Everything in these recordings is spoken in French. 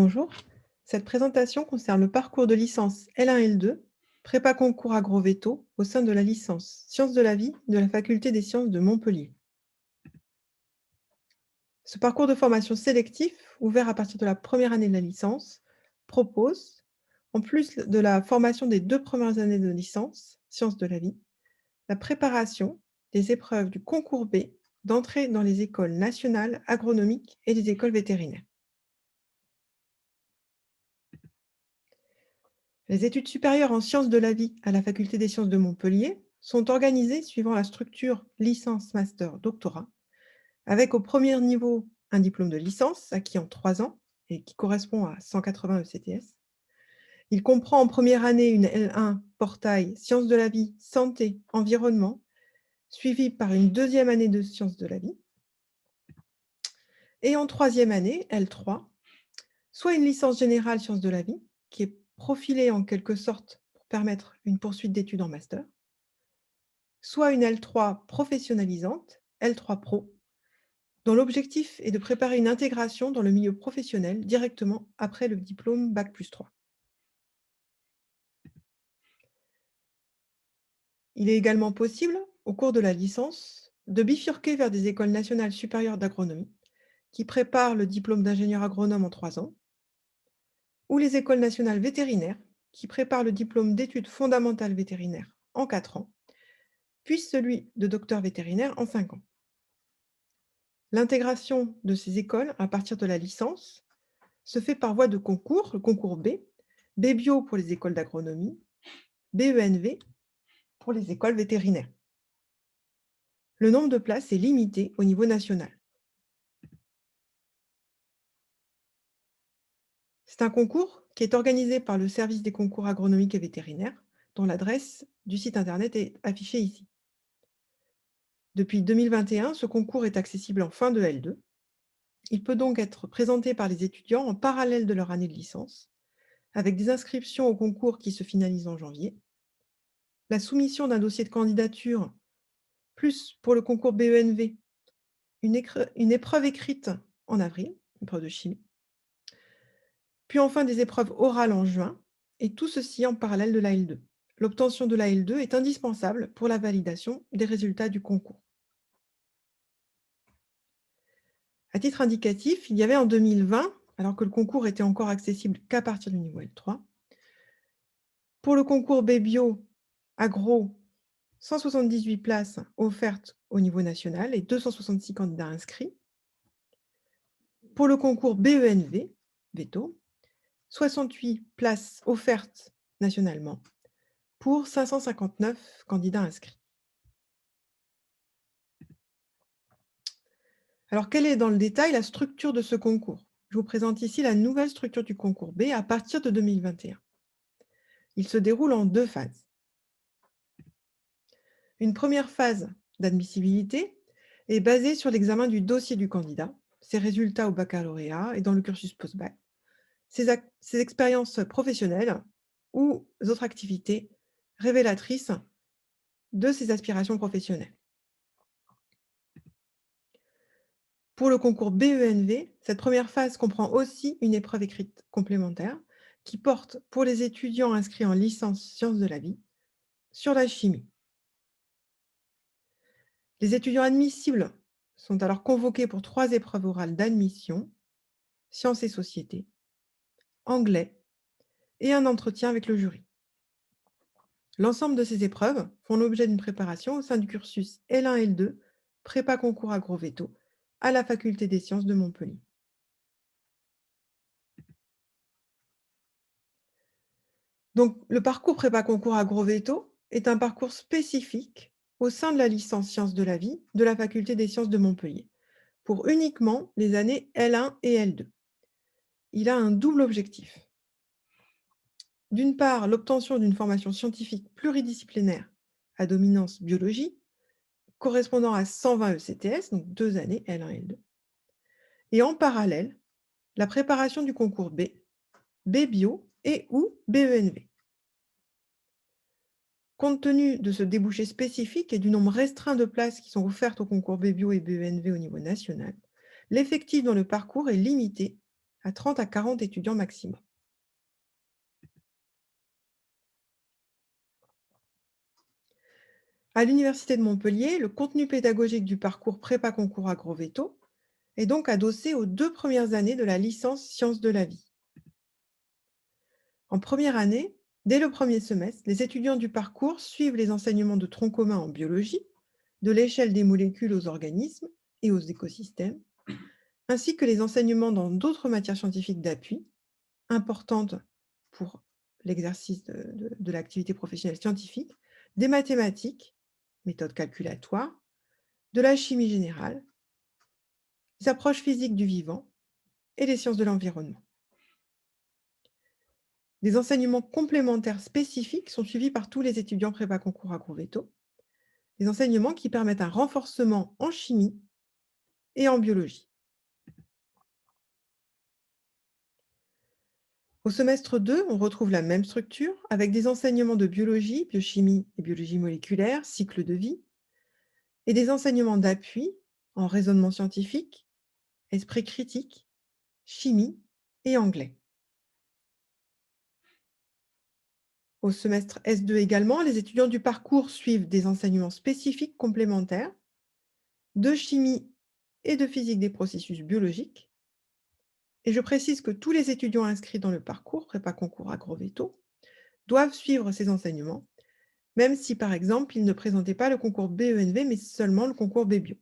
Bonjour, cette présentation concerne le parcours de licence L1 L2, prépa concours agro-veto au sein de la licence Sciences de la vie de la Faculté des sciences de Montpellier. Ce parcours de formation sélectif, ouvert à partir de la première année de la licence, propose, en plus de la formation des 2 premières années de licence Sciences de la vie, la préparation des épreuves du concours B d'entrée dans les écoles nationales agronomiques et les écoles vétérinaires. Les études supérieures en sciences de la vie à la Faculté des sciences de Montpellier sont organisées suivant la structure licence, master, doctorat, avec au premier niveau un diplôme de licence acquis en 3 ans et qui correspond à 180 ECTS. Il comprend en première année une L1 portail sciences de la vie, santé, environnement, suivie par une deuxième année de sciences de la vie. Et en troisième année, L3, soit une licence générale sciences de la vie, qui est profilée en quelque sorte pour permettre une poursuite d'études en master, soit une L3 professionnalisante, L3 Pro, dont l'objectif est de préparer une intégration dans le milieu professionnel directement après le diplôme Bac+3. Il est également possible, au cours de la licence, de bifurquer vers des écoles nationales supérieures d'agronomie, qui préparent le diplôme d'ingénieur agronome en 3 ans, ou les écoles nationales vétérinaires, qui préparent le diplôme d'études fondamentales vétérinaires en 4 ans, puis celui de docteur vétérinaire en 5 ans. L'intégration de ces écoles à partir de la licence se fait par voie de concours, le concours B, B-Bio pour les écoles d'agronomie, BENV pour les écoles vétérinaires. Le nombre de places est limité au niveau national. C'est un concours qui est organisé par le service des concours agronomiques et vétérinaires, dont l'adresse du site internet est affichée ici. Depuis 2021, ce concours est accessible en fin de L2. Il peut donc être présenté par les étudiants en parallèle de leur année de licence, avec des inscriptions au concours qui se finalisent en janvier, la soumission d'un dossier de candidature, plus pour le concours BENV, une épreuve écrite en avril, une épreuve de chimie, puis enfin des épreuves orales en juin, et tout ceci en parallèle de la L2. L'obtention de la L2 est indispensable pour la validation des résultats du concours. À titre indicatif, il y avait en 2020, alors que le concours était encore accessible qu'à partir du niveau L3, pour le concours B-Bio Agro, 178 places offertes au niveau national et 266 candidats inscrits. Pour le concours BENV, Veto, 68 places offertes nationalement pour 559 candidats inscrits. Alors, quelle est dans le détail la structure de ce concours? Je vous présente ici la nouvelle structure du concours B à partir de 2021. Il se déroule en 2 phases. Une première phase d'admissibilité est basée sur l'examen du dossier du candidat, ses résultats au baccalauréat et dans le cursus post-bac, ses expériences professionnelles ou autres activités révélatrices de ses aspirations professionnelles. Pour le concours BENV, cette première phase comprend aussi une épreuve écrite complémentaire qui porte pour les étudiants inscrits en licence sciences de la vie sur la chimie. Les étudiants admissibles sont alors convoqués pour 3 épreuves orales d'admission, sciences et société, anglais et un entretien avec le jury. L'ensemble de ces épreuves font l'objet d'une préparation au sein du cursus L1 L2, prépa concours agro-veto, à la Faculté des sciences de Montpellier. Donc, le parcours prépa concours agro-veto est un parcours spécifique au sein de la licence sciences de la vie de la Faculté des sciences de Montpellier, pour uniquement les années L1 et L2. Il a un double objectif. D'une part, l'obtention d'une formation scientifique pluridisciplinaire à dominance biologie, correspondant à 120 ECTS, donc 2 années L1 et L2. Et en parallèle, la préparation du concours B, B-Bio et ou BENV. Compte tenu de ce débouché spécifique et du nombre restreint de places qui sont offertes au concours B-Bio et BENV au niveau national, l'effectif dans le parcours est limité à 30 à 40 étudiants maximum. À l'Université de Montpellier, le contenu pédagogique du parcours prépa-concours agro-veto est donc adossé aux 2 premières années de la licence sciences de la vie. En première année, dès le premier semestre, les étudiants du parcours suivent les enseignements de tronc commun en biologie, de l'échelle des molécules aux organismes et aux écosystèmes, ainsi que les enseignements dans d'autres matières scientifiques d'appui, importantes pour l'exercice de l'activité professionnelle scientifique, des mathématiques, méthodes calculatoires, de la chimie générale, les approches physiques du vivant et les sciences de l'environnement. Des enseignements complémentaires spécifiques sont suivis par tous les étudiants prépa concours agro-veto, des enseignements qui permettent un renforcement en chimie et en biologie. Au semestre 2, on retrouve la même structure avec des enseignements de biologie, biochimie et biologie moléculaire, cycle de vie, et des enseignements d'appui en raisonnement scientifique, esprit critique, chimie et anglais. Au semestre S2 également, les étudiants du parcours suivent des enseignements spécifiques complémentaires de chimie et de physique des processus biologiques. Et je précise que tous les étudiants inscrits dans le parcours prépa concours agro-veto doivent suivre ces enseignements, même si par exemple ils ne présentaient pas le concours BENV mais seulement le concours BBio.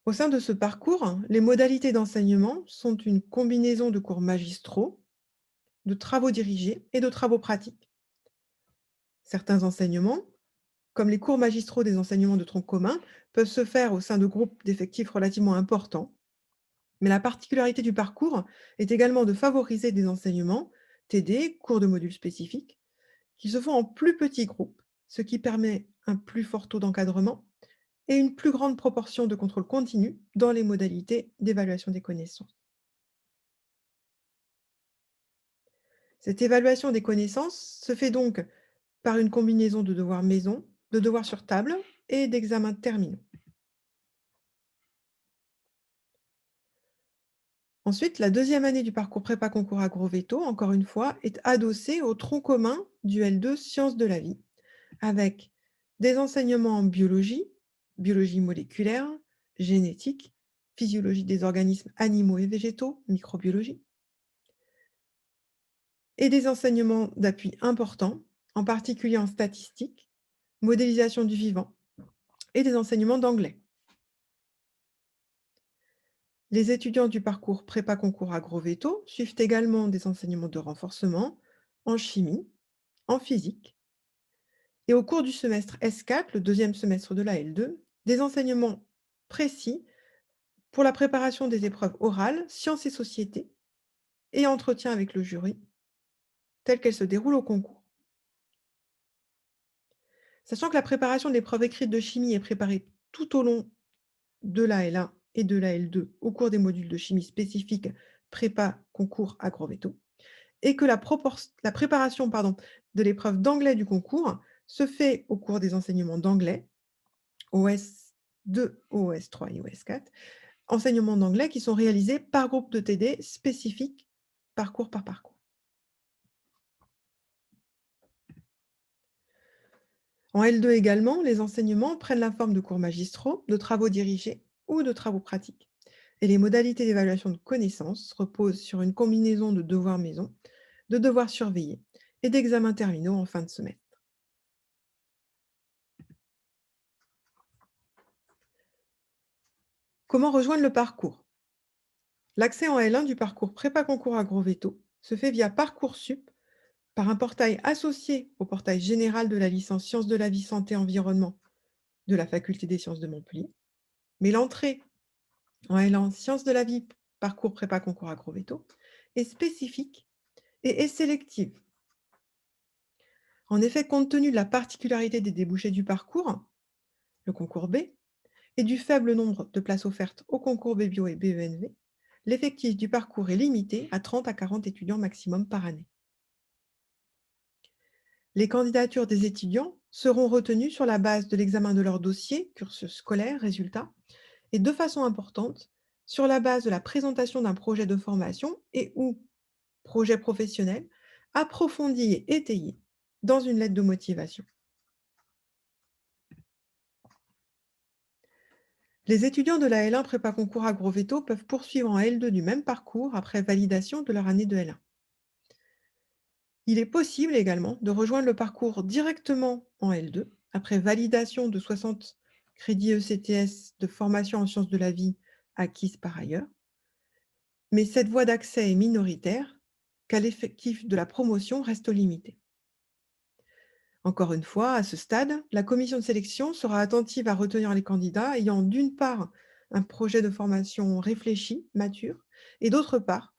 Au sein de ce parcours, les modalités d'enseignement sont une combinaison de cours magistraux, de travaux dirigés et de travaux pratiques. Certains enseignements, comme les cours magistraux des enseignements de tronc commun, peuvent se faire au sein de groupes d'effectifs relativement importants. Mais la particularité du parcours est également de favoriser des enseignements, TD, cours de modules spécifiques, qui se font en plus petits groupes, ce qui permet un plus fort taux d'encadrement et une plus grande proportion de contrôle continu dans les modalités d'évaluation des connaissances. Cette évaluation des connaissances se fait donc par une combinaison de devoirs maison, de devoirs sur table et d'examens terminaux. Ensuite, la deuxième année du parcours prépa concours agro-veto, encore une fois, est adossée au tronc commun du L2 sciences de la vie, avec des enseignements en biologie, biologie moléculaire, génétique, physiologie des organismes animaux et végétaux, microbiologie, et des enseignements d'appui importants, en particulier en statistique, modélisation du vivant, et des enseignements d'anglais. Les étudiants du parcours prépa concours agro-veto suivent également des enseignements de renforcement en chimie, en physique, et au cours du semestre S4, le deuxième semestre de la L2, des enseignements précis pour la préparation des épreuves orales, sciences et société, et entretien avec le jury, telles qu'elles se déroulent au concours. Sachant que la préparation de l'épreuve écrite de chimie est préparée tout au long de la L1 et de la L2 au cours des modules de chimie spécifiques prépa concours agro-veto, et que la préparation de l'épreuve d'anglais du concours se fait au cours des enseignements d'anglais, OS2, OS3 et OS4, enseignements d'anglais qui sont réalisés par groupe de TD spécifiques, parcours par parcours. En L2 également, les enseignements prennent la forme de cours magistraux, de travaux dirigés ou de travaux pratiques. Et les modalités d'évaluation de connaissances reposent sur une combinaison de devoirs maison, de devoirs surveillés et d'examens terminaux en fin de semestre. Comment rejoindre le parcours? L'accès en L1 du parcours prépa concours agro-veto se fait via Parcoursup par un portail associé au portail général de la licence Sciences de la vie, santé, environnement de la Faculté des sciences de Montpellier. Mais l'entrée en L1 Sciences de la vie, parcours prépa concours agro-veto est spécifique et est sélective. En effet, compte tenu de la particularité des débouchés du parcours, le concours B, et du faible nombre de places offertes au concours BBio et BENV, l'effectif du parcours est limité à 30 à 40 étudiants maximum par année. Les candidatures des étudiants seront retenues sur la base de l'examen de leur dossier, cursus scolaire, résultats, et de façon importante sur la base de la présentation d'un projet de formation et ou projet professionnel approfondi et étayé dans une lettre de motivation. Les étudiants de la L1 prépa concours agro-veto peuvent poursuivre en L2 du même parcours après validation de leur année de L1. Il est possible également de rejoindre le parcours directement en L2 après validation de 60 crédits ECTS de formation en sciences de la vie acquises par ailleurs, mais cette voie d'accès est minoritaire car l'effectif de la promotion reste limité. Encore une fois, à ce stade, la commission de sélection sera attentive à retenir les candidats ayant d'une part un projet de formation réfléchi, mature, et d'autre part,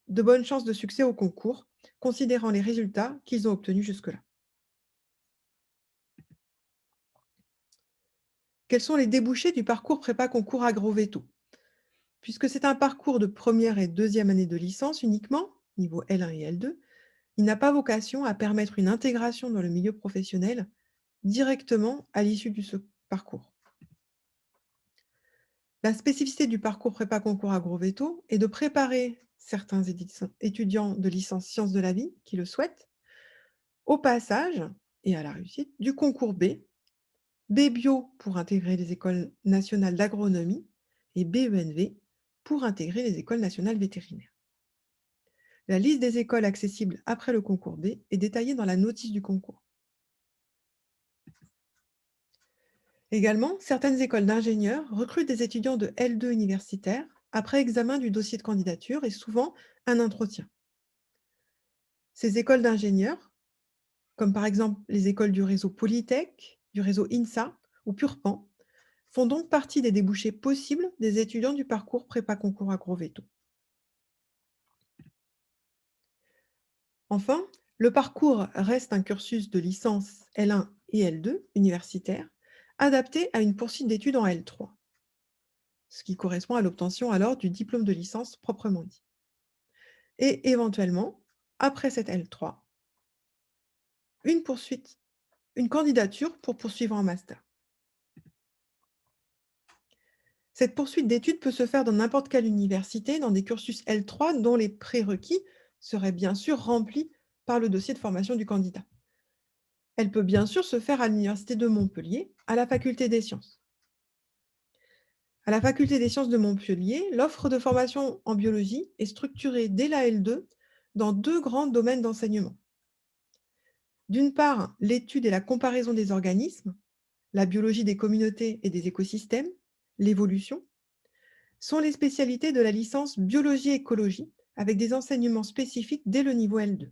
de bonnes chances de succès au concours, considérant les résultats qu'ils ont obtenus jusque-là. Quels sont les débouchés du parcours prépa concours agro-veto? Puisque c'est un parcours de première et deuxième année de licence uniquement, niveau L1 et L2, il n'a pas vocation à permettre une intégration dans le milieu professionnel directement à l'issue de ce parcours. La spécificité du parcours prépa concours agro-veto est de préparer certains étudiants de licence sciences de la vie qui le souhaitent au passage et à la réussite du concours B, B-Bio pour intégrer les écoles nationales d'agronomie et BENV pour intégrer les écoles nationales vétérinaires. La liste des écoles accessibles après le concours B est détaillée dans la notice du concours. Également, certaines écoles d'ingénieurs recrutent des étudiants de L2 universitaires après examen du dossier de candidature et souvent un entretien. Ces écoles d'ingénieurs, comme par exemple les écoles du réseau Polytech, du réseau INSA ou Purpan, font donc partie des débouchés possibles des étudiants du parcours prépa concours agro-veto. Enfin, le parcours reste un cursus de licence L1 et L2 universitaire adapté à une poursuite d'études en L3, ce qui correspond à l'obtention alors du diplôme de licence proprement dit. Et éventuellement, après cette L3, une candidature pour poursuivre un master. Cette poursuite d'études peut se faire dans n'importe quelle université, dans des cursus L3 dont les prérequis seraient bien sûr remplis par le dossier de formation du candidat. Elle peut bien sûr se faire à l'Université de Montpellier, à la Faculté des sciences. À la Faculté des sciences de Montpellier, l'offre de formation en biologie est structurée dès la L2 dans deux grands domaines d'enseignement. D'une part, l'étude et la comparaison des organismes, la biologie des communautés et des écosystèmes, l'évolution, sont les spécialités de la licence biologie-écologie, avec des enseignements spécifiques dès le niveau L2.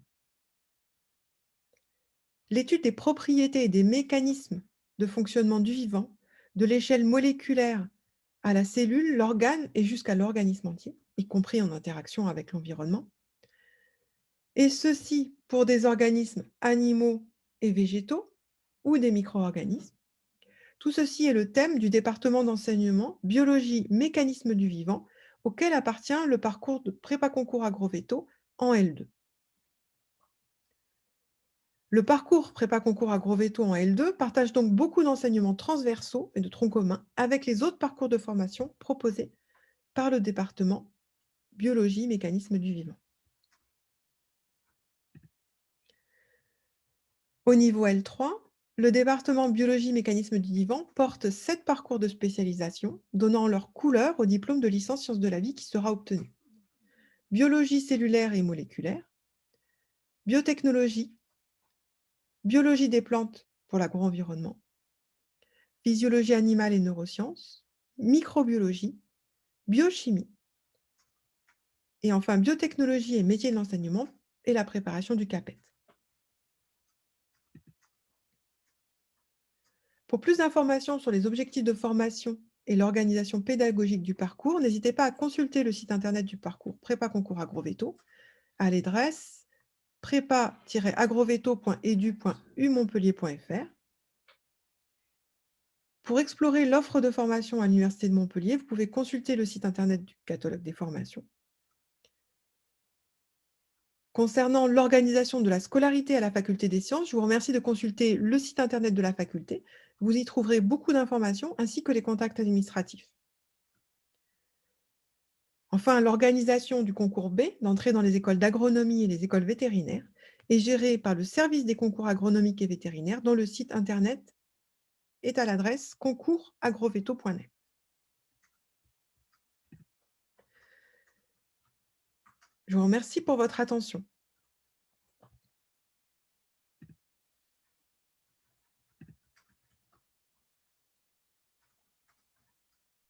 L'étude des propriétés et des mécanismes de fonctionnement du vivant, de l'échelle moléculaire à la cellule, l'organe et jusqu'à l'organisme entier, y compris en interaction avec l'environnement. Et ceci pour des organismes animaux et végétaux ou des micro-organismes. Tout ceci est le thème du département d'enseignement biologie mécanisme du vivant auquel appartient le parcours de prépa concours agro-veto en L2. Le parcours prépa concours agro-veto en L2 partage donc beaucoup d'enseignements transversaux et de troncs communs avec les autres parcours de formation proposés par le département biologie mécanisme du vivant. Au niveau L3, le département biologie mécanisme du vivant porte 7 parcours de spécialisation, donnant leur couleur au diplôme de licence sciences de la vie qui sera obtenu. Biologie cellulaire et moléculaire, biotechnologie, biologie des plantes pour l'agro-environnement, physiologie animale et neurosciences, microbiologie, biochimie, et enfin biotechnologie et métiers de l'enseignement et la préparation du CAPET. Pour plus d'informations sur les objectifs de formation et l'organisation pédagogique du parcours, n'hésitez pas à consulter le site internet du parcours prépa concours agro-veto à l'adresse prépa-agroveto.edu.umontpellier.fr. Pour explorer l'offre de formation à l'Université de Montpellier, vous pouvez consulter le site internet du catalogue des formations. Concernant l'organisation de la scolarité à la Faculté des sciences, je vous remercie de consulter le site internet de la faculté. Vous y trouverez beaucoup d'informations ainsi que les contacts administratifs. Enfin, l'organisation du concours B, d'entrée dans les écoles d'agronomie et les écoles vétérinaires, est gérée par le service des concours agronomiques et vétérinaires dont le site internet est à l'adresse concoursagroveto.net. Je vous remercie pour votre attention.